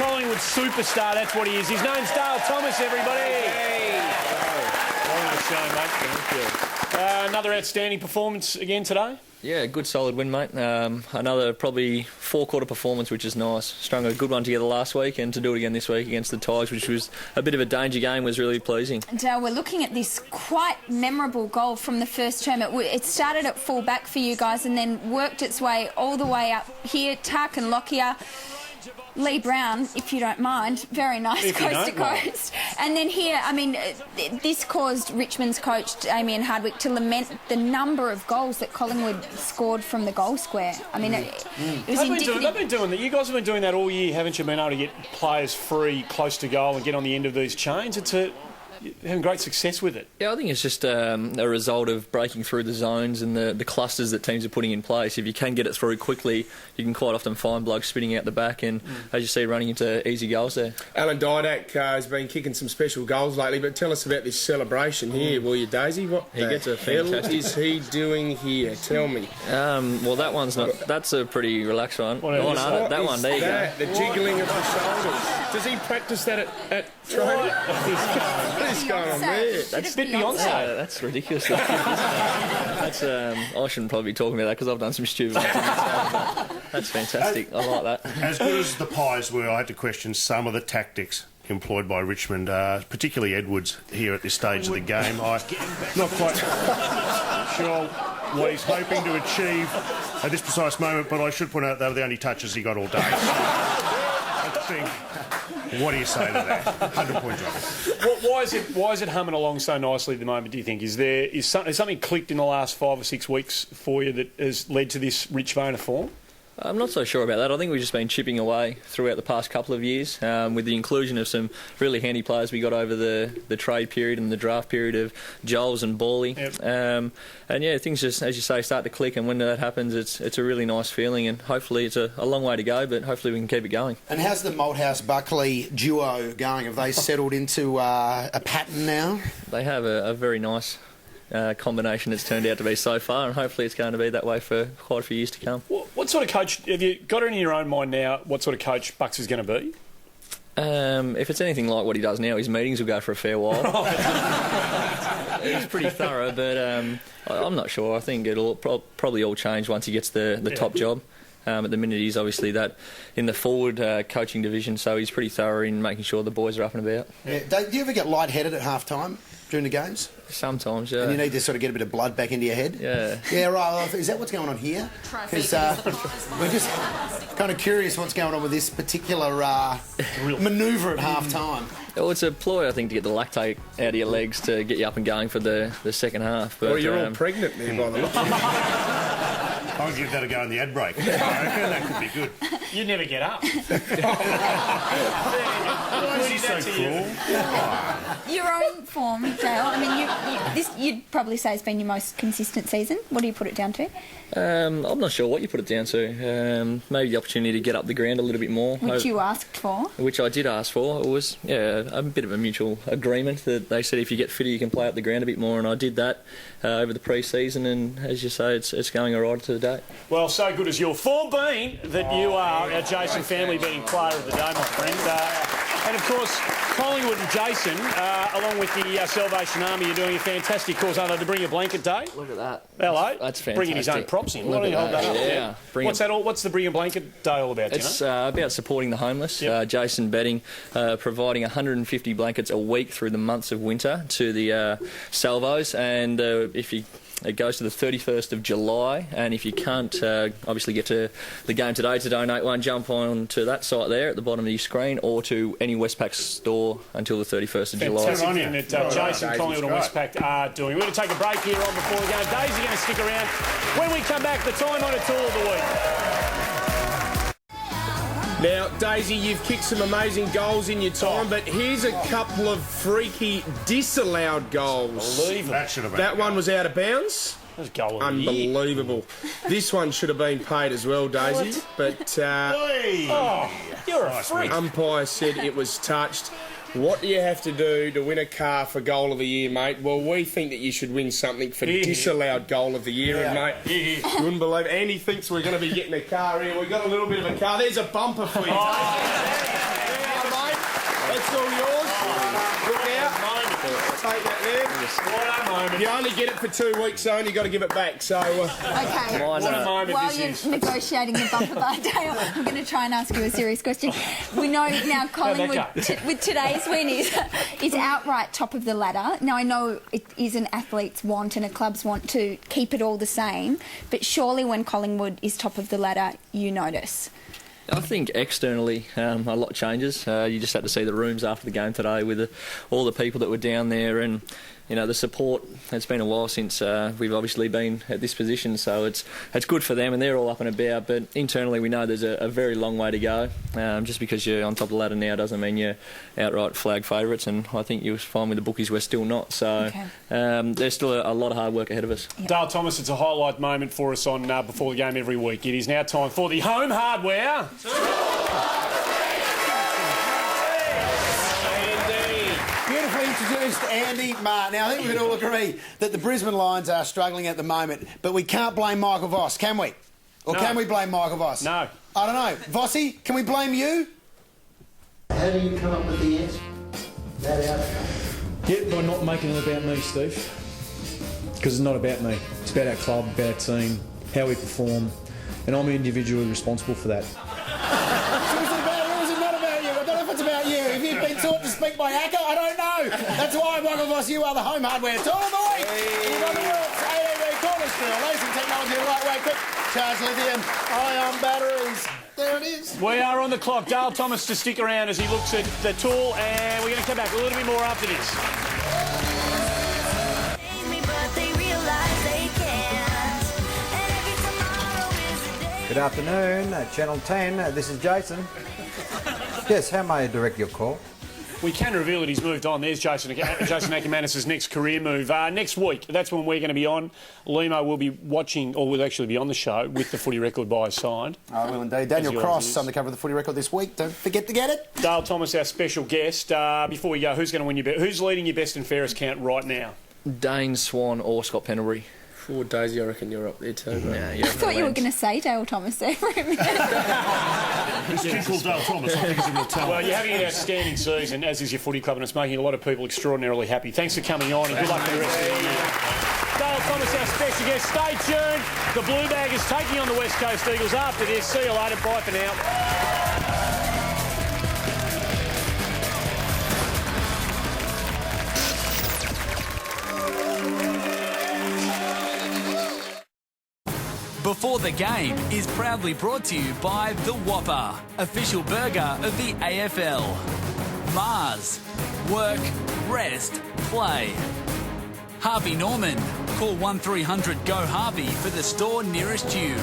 Collingwood superstar, that's what he is. His name's Dale Thomas, everybody. Hey. Welcome to the show, mate. Thank you. Another outstanding performance again today. Yeah, good solid win, mate. Another probably four-quarter performance, which is nice. Strung a good one together last week, and to do it again this week against the Tigers, which was a bit of a danger game, was really pleasing. Dale, we're looking at this quite memorable goal from the first term. It started at full back for you guys and then worked its way all the way up here. Tark and Lockyer. Lee Brown, if you don't mind, very nice coast to coast. And then here, I mean, this caused Richmond's coach, Damien Hardwick, to lament the number of goals that Collingwood scored from the goal square. I mean, it was indicative. They've been doing that. You guys have been doing that all year, haven't you? Been able to get players free, close to goal and get on the end of these chains. You're having great success with it. Yeah, I think it's just a result of breaking through the zones and the clusters that teams are putting in place. If you can get it through quickly, you can quite often find blokes spinning out the back and, as you see, running into easy goals there. Alan Didak has been kicking some special goals lately, but tell us about this celebration here, will you, Daisy? What he gets a hell is he doing here? Tell me. Well, that one's not... That's a pretty relaxed one. What that one, there you go. The jiggling of the shoulders. Does he practice that at training? What is going on there? That's a bit Beyonce. Yeah, that's ridiculous. That's I shouldn't probably be talking about that because I've done some stupid things. That's fantastic. I like that. As good as the Pies were, I had to question some of the tactics employed by Richmond, particularly Edwards here at this stage of the game. I'm not quite sure what he's hoping to achieve at this precise moment, but I should point out they were the only touches he got all day. I think... What do you say to that? 100-point job. Why is it humming along so nicely at the moment, do you think? Is something clicked in the last 5 or 6 weeks for you that has led to this rich vein of form? I'm not so sure about that. I think we've just been chipping away throughout the past couple of years with the inclusion of some really handy players we got over the trade period and the draft period of Joels and Bawley. Yep. And yeah, things just, as you say, start to click, and when that happens, it's a really nice feeling, and hopefully it's a long way to go, but hopefully we can keep it going. And how's the Malthouse-Buckley duo going? Have they settled into a pattern now? They have a very nice... combination it's turned out to be so far, and hopefully it's going to be that way for quite a few years to come. What sort of coach, have you got it in your own mind now, what sort of coach Bucks is going to be? If it's anything like what he does now, his meetings will go for a fair while. He's pretty thorough, but I'm not sure. I think it'll probably all change once he gets the top job. At the minute, he's obviously that in the forward coaching division, so he's pretty thorough in making sure the boys are up and about. Yeah. Do you ever get lightheaded at half-time during the games? Sometimes, yeah. And you need to sort of get a bit of blood back into your head? Yeah. Yeah, right. Is that what's going on here? Because we're just kind of curious what's going on with this particular manoeuvre at half-time. Well, it's a ploy, I think, to get the lactate out of your legs to get you up and going for the second half. But, well, you're all pregnant there, by the look. I'll give that a go in the ad break. I reckon that could be good. You'd never get up. Why is he so cruel? Your own form, Dale. I mean, this you'd probably say has been your most consistent season. What do you put it down to? I'm not sure what you put it down to. Maybe the opportunity to get up the ground a little bit more. Which you asked for. Which I did ask for. It was, a bit of a mutual agreement that they said if you get fitter you can play up the ground a bit more, and I did that over the pre-season, and as you say, it's going all right to the date. Well, so good as your form been that you are our Jason family being player of the day, my friend. And of course, Collingwood and Jason, along with the Salvation Army, are doing a fantastic cause, aren't they, to bring a blanket day? Look at that. Hello. That's fantastic. Bringing his own props in. Look Why don't you hold that up? Yeah. What's that all? What's the Bring a Blanket Day all about? It's about supporting the homeless. Yep. Jason Betting providing 150 blankets a week through the months of winter to the Salvos, and it goes to the 31st of July, and if you can't obviously get to the game today to donate one, jump on to that site there at the bottom of your screen, or to any Westpac store until the 31st of July. Fantastic thing that Jason, Collingwood and Westpac are doing. We're going to take a break here on before the game. Daisy going to stick around. When we come back, the time-honoured tool of the week. Now, Daisy, you've kicked some amazing goals in your time, but here's a couple of freaky disallowed goals. That one was out of bounds. Goal unbelievable. This one should have been paid as well, Daisy. But you're a freak. Umpire said it was touched. What do you have to do to win a car for Goal of the Year, mate? Well, we think that you should win something for disallowed Goal of the Year, and mate, you wouldn't believe it. Andy thinks we're going to be getting a car here. We've got a little bit of a car. There's a bumper for you. that's all yours. Look out. Take that there. What a moment. You only get it for 2 weeks, though, and you've got to give it back. So, Okay. What a moment While this you're is. negotiating the bumper bar, Dale, I'm going to try and ask you a serious question. We know now Collingwood, with today's win, is outright top of the ladder. Now, I know it is an athlete's want and a club's want to keep it all the same, but surely when Collingwood is top of the ladder, you notice. I think externally a lot changes. You just had to see the rooms after the game today with all the people that were down there, and you know the support. It's been a while since we've obviously been at this position, so it's good for them, and they're all up and about. But internally, we know there's a very long way to go. Just because you're on top of the ladder now doesn't mean you're outright flag favourites, and I think you'll find with the bookies we're still not. So there's still a lot of hard work ahead of us. Yep. Dale Thomas, it's a highlight moment for us on before the game every week. It is now time for the home hardware. Beautifully introduced, Andy Marr. Now, I think we can all agree that the Brisbane Lions are struggling at the moment, but we can't blame Michael Voss, can we? Or No. can we blame Michael Voss? No. I don't know. Vossie, can we blame you? How do you come up with the answer? That outcome. Yeah, by not making it about me, Steve. Because it's not about me. It's about our club, about our team, how we perform, and I'm individually responsible for that. Is it about you or is it not about you? I don't know if it's about you. If you've been taught to speak by acca, I don't know. That's why, Michael Voss, you are the home hardware tool of the week. You've got the world's AAV cornerstone, amazing technology, lightweight, quick charge lithium, ion batteries. There it is. We are on the clock. Dale Thomas to stick around as he looks at the tool, and we're going to come back a little bit more after this. Good afternoon, Channel 10. This is Jason. Yes, how may I direct your call? We can reveal that he's moved on. There's Jason Ackermanis' next career move. Next week, that's when we're going to be on. Limo will be watching, or will actually be on the show with the footy record by his side. I will indeed. Daniel Cross on the cover of the footy record this week. Don't forget to get it. Dale Thomas, our special guest. Before we go, who's going to win your bet? Who's leading your best and fairest count right now? Dane Swan or Scott Pendlebury. for Daisy, I reckon you're up there too. Yeah, I thought you were going to say Dale Thomas there for a minute. This kid called Dale Thomas, I think he's a real talent. Well, you're having an outstanding season, as is your footy club, and it's making a lot of people extraordinarily happy. Thanks for coming on, and good luck for the rest of the year. Dale Thomas, our special guest. Stay tuned. The Blue Baggers taking on the West Coast Eagles after this. See you later. Bye for now. Before the Game is proudly brought to you by The Whopper, official burger of the AFL. Mars. Work, rest, play. Harvey Norman. Call 1300 GO Harvey for the store nearest you.